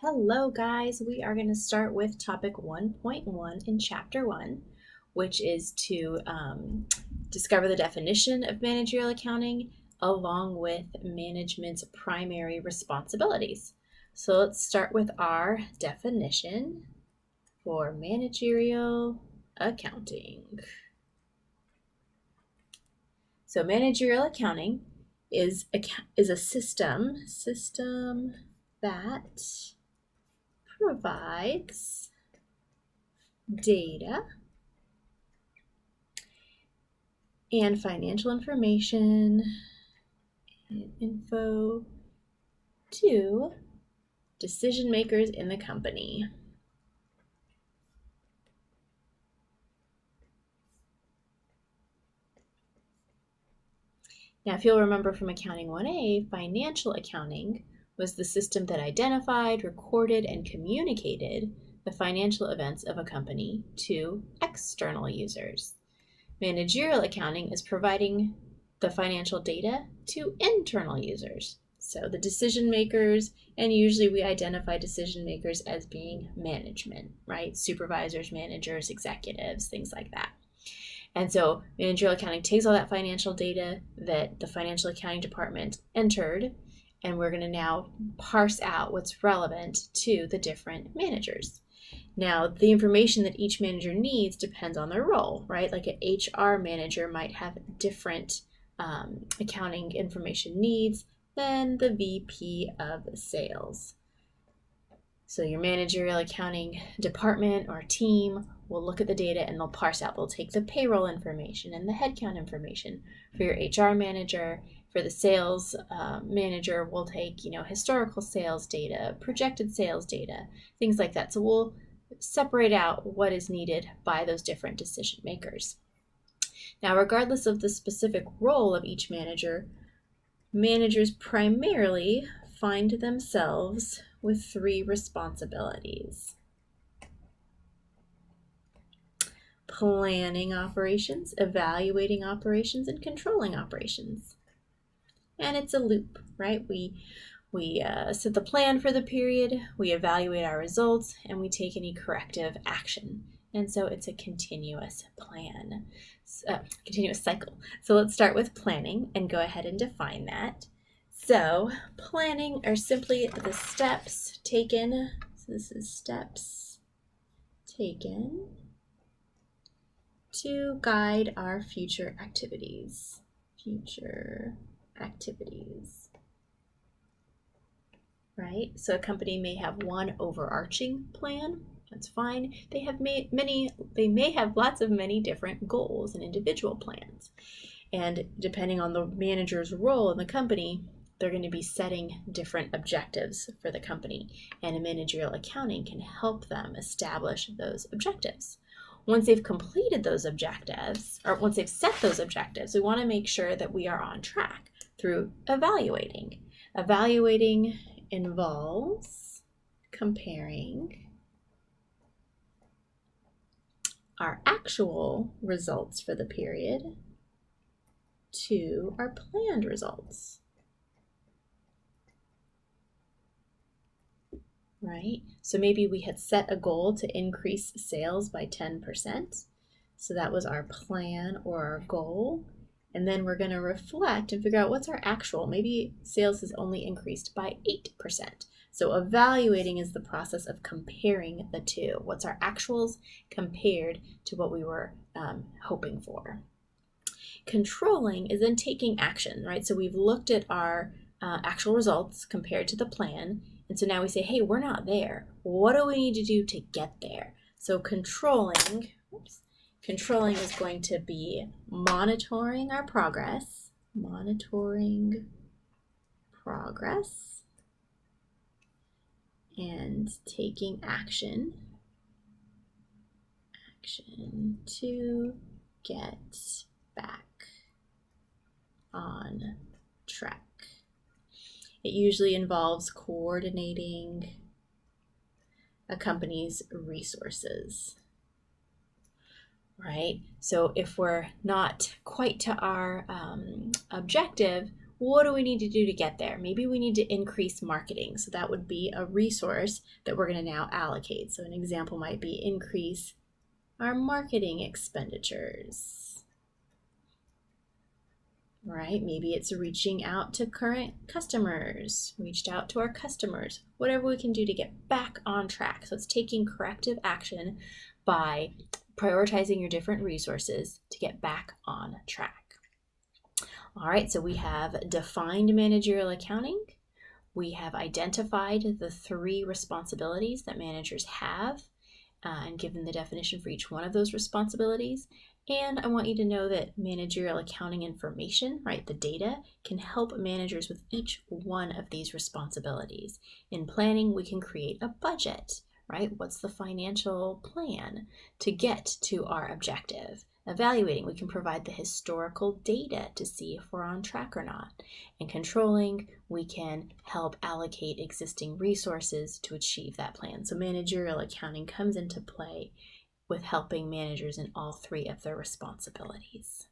Hello guys, we are going to start with topic 1.1 in chapter 1, which is to discover the definition of managerial accounting along with management's primary responsibilities. So let's start with our definition for managerial accounting. So managerial accounting is a system that provides data and financial information and info to decision makers in the company. Now, if you'll remember from Accounting 1A, financial accounting was the system that identified, recorded, and communicated the financial events of a company to external users. Managerial accounting is providing the financial data to internal users. So the decision makers, and usually we identify decision makers as being management, right? Supervisors, managers, executives, things like that. And so managerial accounting takes all that financial data that the financial accounting department entered, and we're going to now parse out what's relevant to the different managers. Now, the information that each manager needs depends on their role, right? Like an HR manager might have different accounting information needs than the VP of sales. So your managerial accounting department or team will look at the data and they'll parse out. They'll take the payroll information and the headcount information. For your HR manager, for the sales manager, we'll take historical sales data, projected sales data, things like that. So we'll separate out what is needed by those different decision makers. Now, regardless of the specific role of each manager, managers primarily find themselves with 3 responsibilities: planning operations, evaluating operations, and controlling operations. And it's a loop, right? We set the plan for the period, we evaluate our results, and we take any corrective action. And so it's a continuous plan, continuous cycle. So let's start with planning and go ahead and define that. So planning are simply the steps taken. So this is steps taken to guide our future activities. Right? So a company may have one overarching plan. That's fine. They may have lots of many different goals and individual plans. And depending on the manager's role in the company, they're going to be setting different objectives for the company. And a managerial accounting can help them establish those objectives. Once they've completed those objectives, or once they've set those objectives, we want to make sure that we are on track through evaluating. Evaluating involves comparing our actual results for the period to our planned results, right? So maybe we had set a goal to increase sales by 10%. So that was our plan or our goal. And then we're going to reflect and figure out what's our actual. Maybe sales has only increased by 8%. So evaluating is the process of comparing the two. What's our actuals compared to what we were hoping for? Controlling is then taking action, right? So we've looked at our actual results compared to the plan. And so now we say, hey, we're not there. What do we need to do to get there? So controlling is going to be monitoring our progress, and taking action to get back on track. It usually involves coordinating a company's resources, right? So if we're not quite to our objective, what do we need to do to get there? Maybe we need to increase marketing. So that would be a resource that we're going to now allocate. So an example might be increase our marketing expenditures, right? Maybe it's reaching out to current customers, reached out to our customers, whatever we can do to get back on track. So it's taking corrective action by prioritizing your different resources to get back on track. All right, so we have defined managerial accounting. We have identified the 3 responsibilities that managers have and given the definition for each one of those responsibilities. And I want you to know that managerial accounting information, right, the data, can help managers with each one of these responsibilities. In planning, we can create a budget, right? What's the financial plan to get to our objective? Evaluating, we can provide the historical data to see if we're on track or not. And controlling, we can help allocate existing resources to achieve that plan. So managerial accounting comes into play with helping managers in all 3 of their responsibilities.